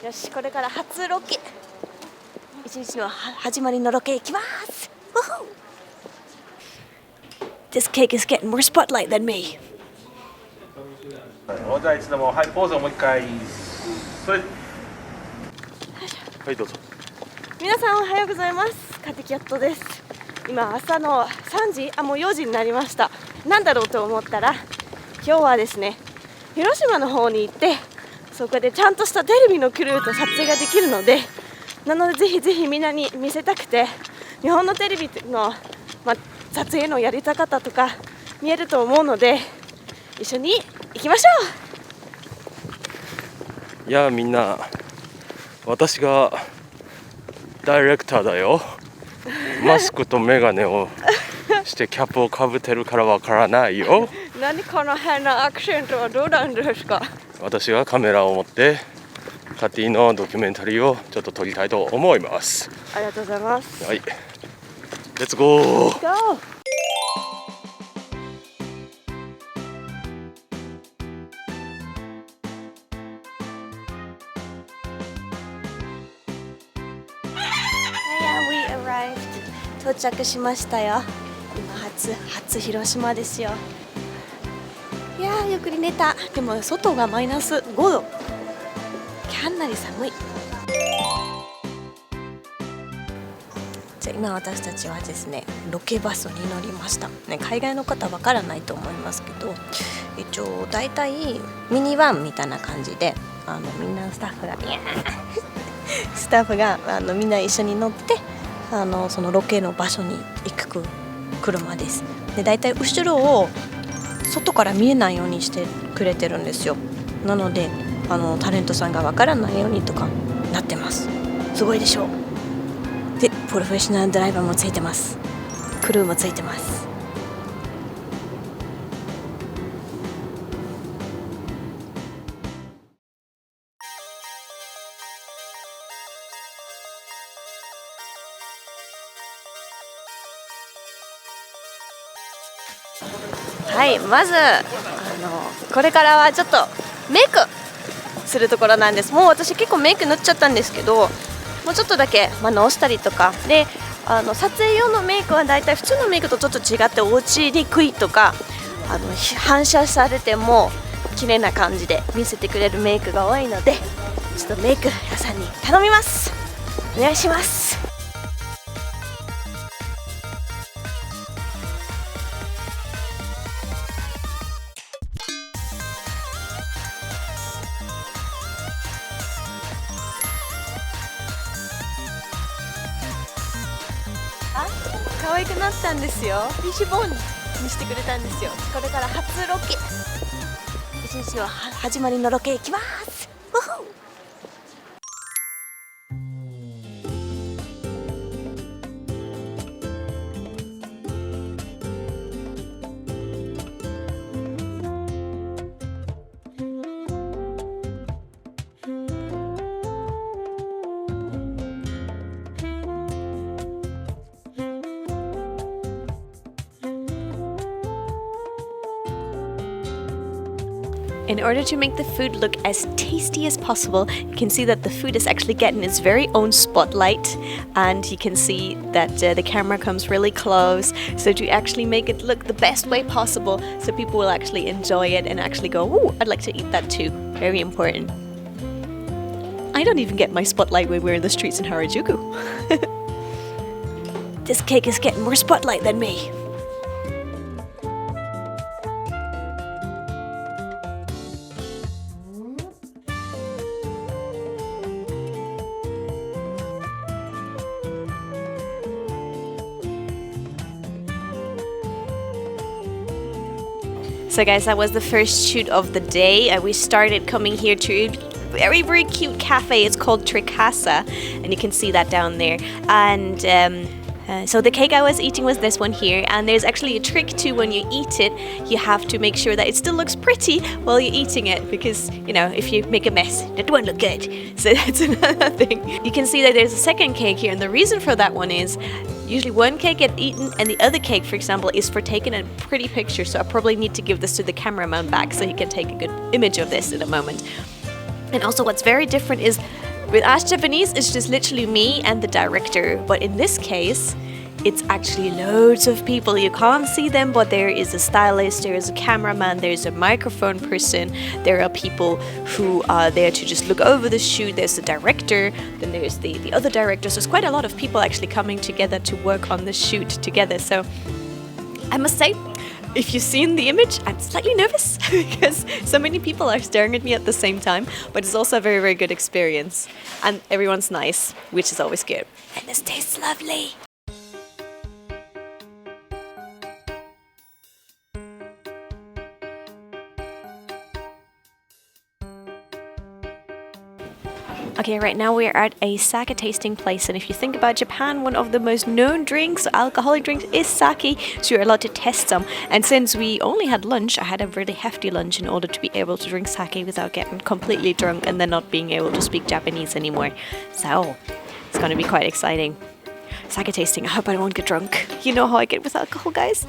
よし、これから初ロケ、一日の始まりのロケ行きます。This cake is getting more spotlight than me. じゃあいつでも、はい、ポーズをもう一回。それ。はい、どうぞ。皆さんおはようございます。カテキャットです。今朝の3時、もう4時になりました。なんだろうと思ったら、今日はですね、広島の方に行って、そこでちゃんとしたテレビのクルーと撮影ができるので、なのでぜひぜひみんなに見せたくて、日本のテレビの、撮影のやり方とか見えると思うので、一緒に行きましょう。いやみんな、私がダイレクターだよ。マスクとメガネをしてキャップをかぶってるからわからないよ。何この変なアクセントはどうなんですか。私がカメラを持ってカティのドキュメンタリーをちょっと撮りたいと思います。ありがとうございます。はい、レッツゴー。到着しましたよ。今初広島ですよ。いやー、ゆっくり寝た。でも外がマイナス5度。かなり寒い。じゃあ今私たちはですね、ロケバスに乗りました、ね、海外の方わからないと思いますけど、一応だいたいミニバンみたいな感じで、みんなスタッフがみんな一緒に乗ってそのロケの場所に行く車です。で、だいたい後ろを外から見えないようにしてくれてるんですよ。なのでタレントさんがわからないようにとかなってます。すごいでしょう。で、プロフェッショナルドライバーもついてます。クルーもついてます。はい、まずこれからはちょっとメイクするところなんです。もう私結構メイク塗っちゃったんですけど、もうちょっとだけ、直したりとかで、撮影用のメイクはだいたい普通のメイクとちょっと違って落ちにくいとか、反射されても綺麗な感じで見せてくれるメイクが多いので、ちょっとメイク屋さんに頼みます。お願いします。可愛くなったんですよ。フィッシュボーンにしてくれたんですよ。これから初ロケ、一日の始まりのロケ行きます。In order to make the food look as tasty as possible, you can see that the food is actually getting its very own spotlight, and you can see that the camera comes really close, so to actually make it look the best way possible, so people will actually enjoy it and actually go, "Ooh, I'd like to eat that too." Very important. I don't even get my spotlight when we're in the streets in Harajuku. This cake is getting more spotlight than me. So guys, that was the first shoot of the day. We started coming here to a very, very cute cafe. It's called Tricasa, and you can see that down there. And so the cake I was eating was this one here, and there's actually a trick too. When you eat it, you have to make sure that it still looks pretty while you're eating it, because if you make a mess, that won't look good. So that's another thing. You can see that there's a second cake here, and the reason for that one is usually one cake gets eaten and the other cake, for example, is for taking a pretty picture. So I probably need to give this to the cameraman back so he can take a good image of this in a moment. And also what's very different is With us Japanese, it's just literally me and the director. But in this case, it's actually loads of people. You can't see them, but there is a stylist, there is a cameraman, there's a microphone person, there are people who are there to just look over the shoot, there's the director, then there's the other directors. There's quite a lot of people actually coming together to work on the shoot together. So I must say, if you've seen the image, I'm slightly nervous because so many people are staring at me at the same time, but it's also a very, very good experience. And everyone's nice, which is always good. And this tastes lovely. Okay, right now we are at a sake tasting place, and if you think about Japan, one of the most known drinks, alcoholic drinks, is sake, so you're allowed to test some. And since we only had lunch, I had a really hefty lunch in order to be able to drink sake without getting completely drunk and then not being able to speak Japanese anymore. So, it's gonna be quite exciting. Sake tasting, I hope I won't get drunk. You know how I get with alcohol, guys?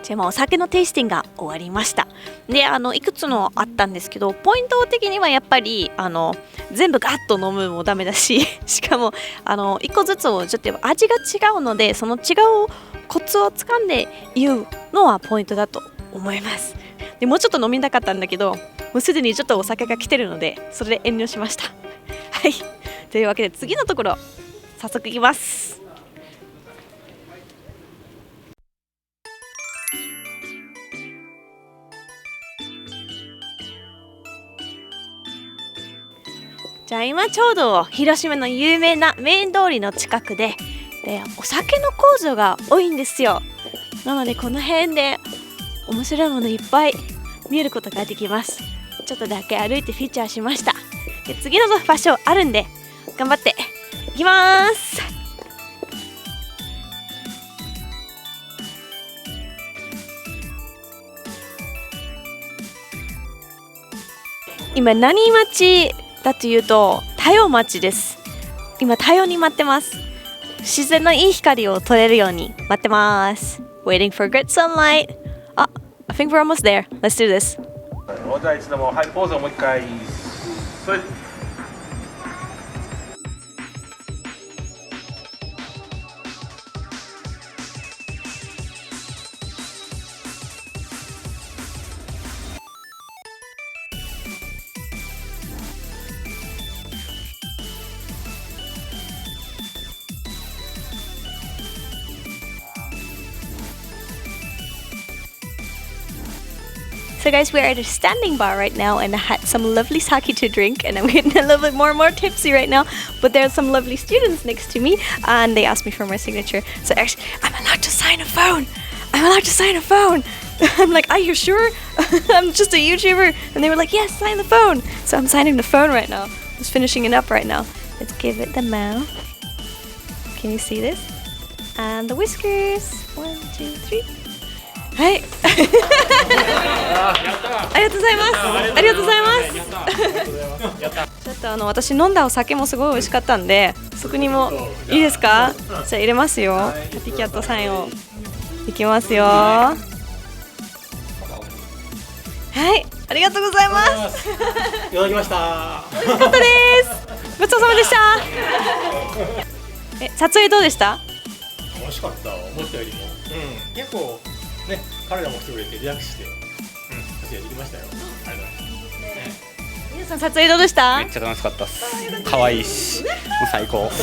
じゃあもうお酒のテイスティングが終わりました。で、いくつのあったんですけど、ポイント的にはやっぱり全部ガッと飲むもダメだし、しかも一個ずつをちょっと味が違うので、その違うコツをつかんで言うのはポイントだと思います。でもうちょっと飲みたかったんだけど、もうすでにちょっとお酒が来てるので、それで遠慮しました。はい。というわけで次のところ早速いきます。じゃあ今ちょうど広島の有名なメイン通りの近くでお酒の工場が多いんですよ。なのでこの辺で面白いものいっぱい見ることができます。ちょっとだけ歩いてフィーチャーしました。で次の場所あるんで頑張っていきます。今何町だというと太陽町です。今太陽に待ってます。自然のいい光を取れるように待ってます。Waiting for good sunlight. I think we're almost there. Let's do this. じゃあいつでもポーズをもう一回。それSo guys, we're at a standing bar right now and I had some lovely sake to drink and I'm getting a little bit more and more tipsy right now, but there are some lovely students next to me and they asked me for my signature. So actually, I'm allowed to sign a phone. I'm like, are you sure? I'm just a YouTuber. And they were like, yes, sign the phone. So I'm signing the phone right now. Just finishing it up right now. Let's give it the mouth. Can you see this? And the whiskers. 1, 2, 3. はい。ありがとうございます。ありがとうございます。ちょっと私飲んだお酒もすごい美味しかったんで、そこにもいいですか？じゃあ入れますよ。カティキャットサインをいきますよ。はい、ありがとうございます。いただきました。美味しかったです。ごちそうさまでした。撮影どうでした？美味しかった。思ったよりも、結構ね、彼らも来てくれてリラックスして、撮影できましたよ。ありがとうございます。皆さん撮影どうでした？めっちゃ楽しかったっす。可愛いし、もう最高っす。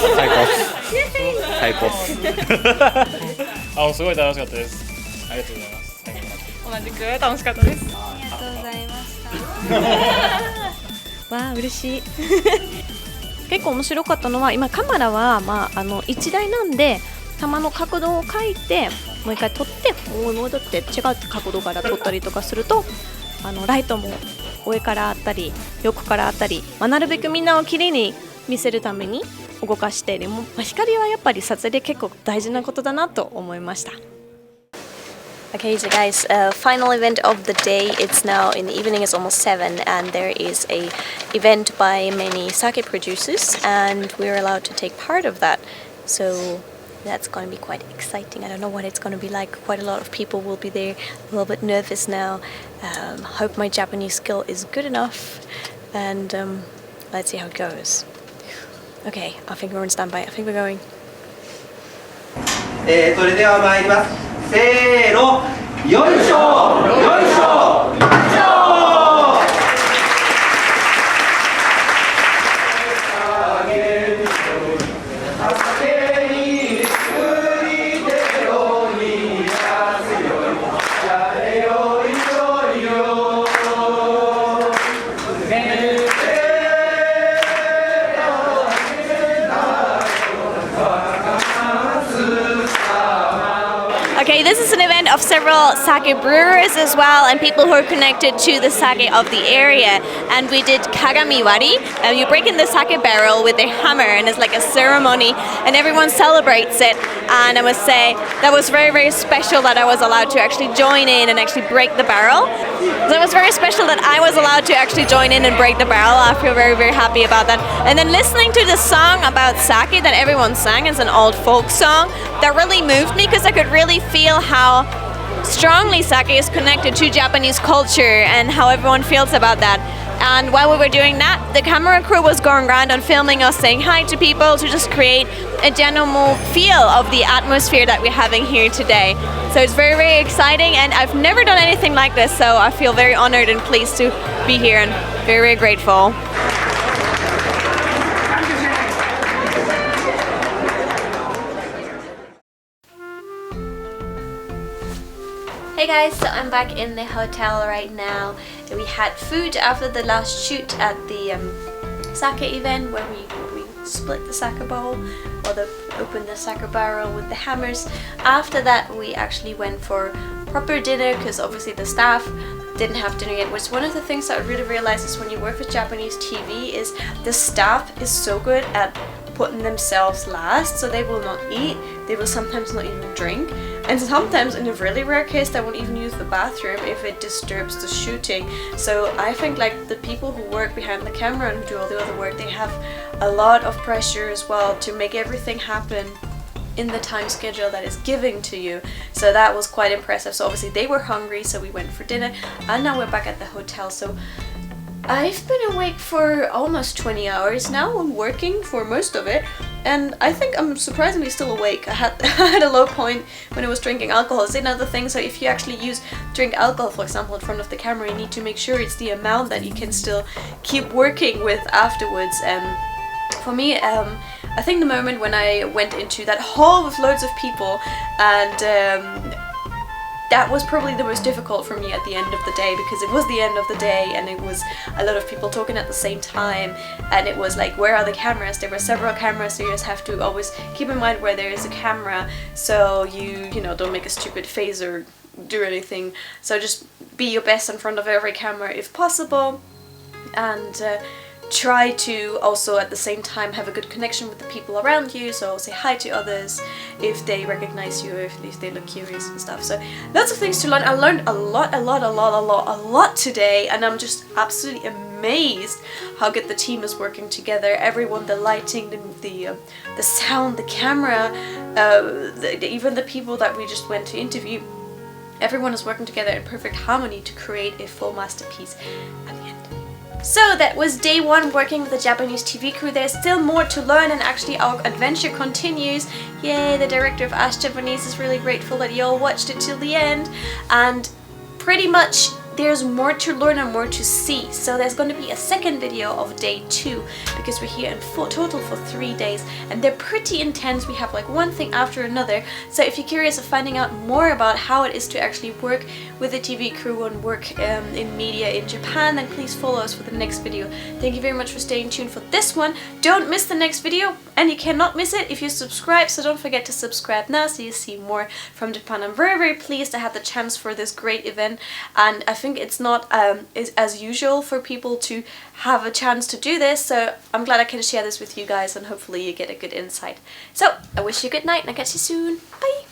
すごい楽しかったです。ありがとうございます。同じく楽しかったです。ありがとうございました。わあ嬉しい。結構面白かったのは今カメラは1台なんで球の角度を変えてもう一回撮って戻って違う角度から撮ったりとかするとライトも上からあったり横からあったり、なるべくみんなをきれいに見せるために動かしてでも、光はやっぱり撮影で結構大事なことだなと思いました。Okay, so guys, final event of the day. It's now in the evening, it's almost 7, and there is a event by many sake producers, and we're allowed to take part of that. So that's going to be quite exciting. I don't know what it's going to be like. Quite a lot of people will be there. A little bit nervous now. Hope my Japanese skill is good enough, and let's see how it goes. Okay, I think we're on standby. I think we're going. それでは参ります。せーの、よいしょ、よいしょ、よいしょ。Okay, this is an event of several sake brewers as well, and people who are connected to the sake of the area. And we did kagamiwari. You break in the sake barrel with a hammer, and it's like a ceremony, and everyone celebrates it. And I must say that was very, very special that I was allowed to actually join in and actually break the barrel. So it was very special that I was allowed to actually join in and break the barrel. I feel very, very happy about that. And then listening to the song about sake that everyone sang, it's an old folk song, that really moved me because I could really feel how strongly sake is connected to Japanese culture and how everyone feels about that. And while we were doing that, the camera crew was going around and filming us, saying hi to people, to just create a general feel of the atmosphere that we're having here today. So it's very, very exciting, and I've never done anything like this, so I feel very honored and pleased to be here and very, very grateful. Hey guys, so I'm back in the hotel right now. We had food after the last shoot at the sake event where we split the sake bowl or opened the sake barrel with the hammers. After that we actually went for proper dinner because obviously the staff didn't have dinner yet, which one of the things that I really realized is when you work with Japanese TV is the staff is so good at putting themselves last, so they will not eat, they will sometimes not even drink, and sometimes in a really rare case they won't even use the bathroom if it disturbs the shooting. So I think like the people who work behind the camera and who do all the other work, they have a lot of pressure as well to make everything happen in the time schedule that is given to you. So that was quite impressive. So obviously they were hungry, so we went for dinner, and now we're back at the hotel. So I've been awake for almost 20 hours now and working for most of it, and I think I'm surprisingly still awake. I had a low point when I was drinking alcohol. It's another thing, so if you actually drink alcohol, for example, in front of the camera, you need to make sure it's the amount that you can still keep working with afterwards. For me, I think the moment when I went into that hall with loads of people, and that was probably the most difficult for me at the end of the day, because it was the end of the day and it was a lot of people talking at the same time, and it was like, where are the cameras? There were several cameras, so you just have to always keep in mind where there is a camera, so you know, don't make a stupid face or do anything. So just be your best in front of every camera if possible, and try to also at the same time have a good connection with the people around you, so say hi to others if they recognize you, if they look curious and stuff. So lots of things to learn. I learned a lot today, and I'm just absolutely amazed how good the team is working together. Everyone, the lighting, the sound, the camera, even the people that we just went to interview, everyone is working together in perfect harmony to create a full masterpiece at the end. So that was day one working with the Japanese TV crew. There's still more to learn, and actually our adventure continues. Yay, the director of Ash Japanese is really grateful that you all watched it till the end, and pretty much there's more to learn and more to see. So there's going to be a second video of day 2, because we're here in total for 3 days, and they're pretty intense. We have like one thing after another. So if you're curious of finding out more about how it is to actually work with the TV crew and work in media in Japan, then please follow us for the next video. Thank you very much for staying tuned for this one. Don't miss the next video, and you cannot miss it if you subscribe, so don't forget to subscribe now so you see more from Japan. I'm very, very pleased I had the chance for this great event, and I think it's not as usual for people to have a chance to do this, so I'm glad I can share this with you guys, and hopefully you get a good insight. So I wish you a good night, and I'll catch you soon. Bye!